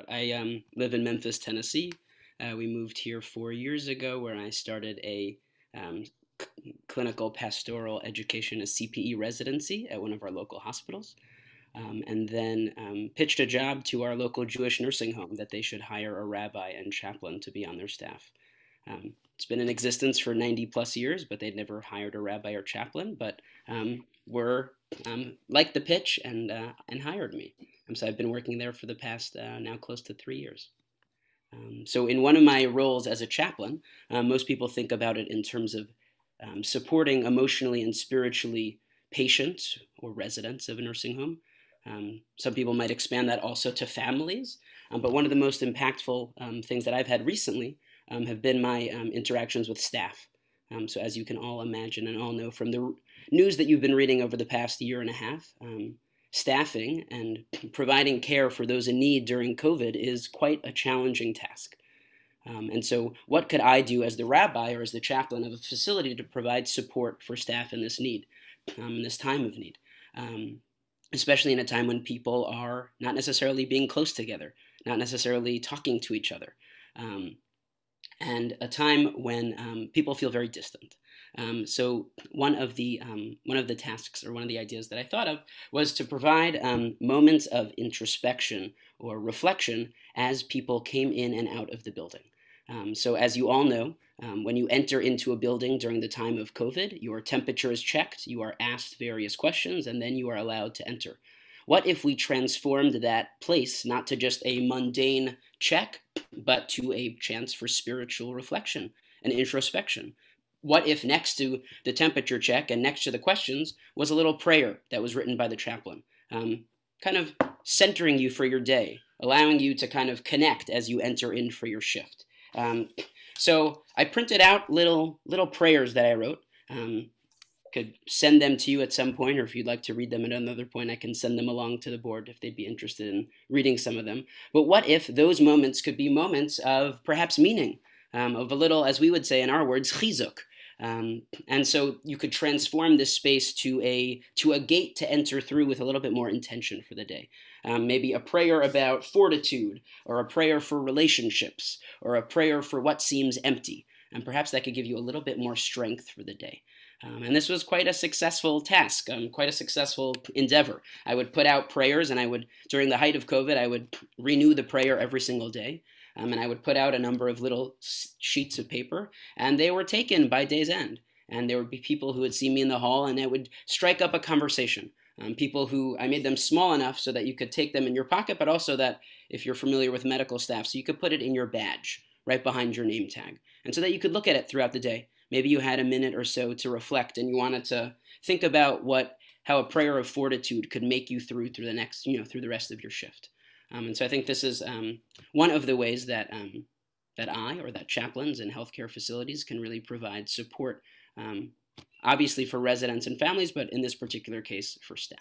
I live in Memphis, Tennessee. We moved here 4 years ago, where I started a um, clinical pastoral education, a CPE residency at one of our local hospitals, and then pitched a job to our local Jewish nursing home that they should hire a rabbi and chaplain to be on their staff. It's been in existence for 90 plus years, but they'd never hired a rabbi or chaplain, but were liked the pitch and hired me. So I've been working there for the past now close to 3 years. So in one of my roles as a chaplain, most people think about it in terms of supporting emotionally and spiritually patients or residents of a nursing home. Some people might expand that also to families, but one of the most impactful things that I've had recently have been my interactions with staff. So as you can all imagine and all know from the news that you've been reading over the past year and a half, staffing and providing care for those in need during COVID is quite a challenging task. And so what could I do as the rabbi or as the chaplain of a facility to provide support for staff in this need, in this time of need? Especially in a time when people are not necessarily being close together, not necessarily talking to each other, and a time when people feel very distant. So one of the tasks or one of the ideas that I thought of was to provide moments of introspection or reflection as people came in and out of the building. So as you all know, when you enter into a building during the time of COVID, your temperature is checked, you are asked various questions, and then you are allowed to enter. What if we transformed that place not to just a mundane check, but to a chance for spiritual reflection and introspection? What if next to the temperature check and next to the questions was a little prayer that was written by the chaplain, kind of centering you for your day, allowing you to kind of connect as you enter in for your shift? So I printed out little prayers that I wrote. Could send them to you at some point, or if you'd like to read them at another point, I can send them along to the board if they'd be interested in reading some of them. But what if those moments could be moments of perhaps meaning, of a little, as we would say in our words, chizuk. And so you could transform this space to a gate to enter through with a little bit more intention for the day. Maybe a prayer about fortitude, or a prayer for relationships, or a prayer for what seems empty. And perhaps that could give you a little bit more strength for the day. And this was quite a successful task, quite a successful endeavor. I would put out prayers, and during the height of COVID, I would renew the prayer every single day. And I would put out a number of little sheets of paper, and they were taken by day's end. And there would be people who would see me in the hall, and it would strike up a conversation. People who I made them small enough so that you could take them in your pocket, but also that if you're familiar with medical staff, so you could put it in your badge right behind your name tag. And so that you could look at it throughout the day. Maybe you had a minute or so to reflect, and you wanted to think about how a prayer of fortitude could make you through the next, through the rest of your shift. And so I think this is one of the ways that that chaplains in healthcare facilities can really provide support, obviously for residents and families, but in this particular case for staff.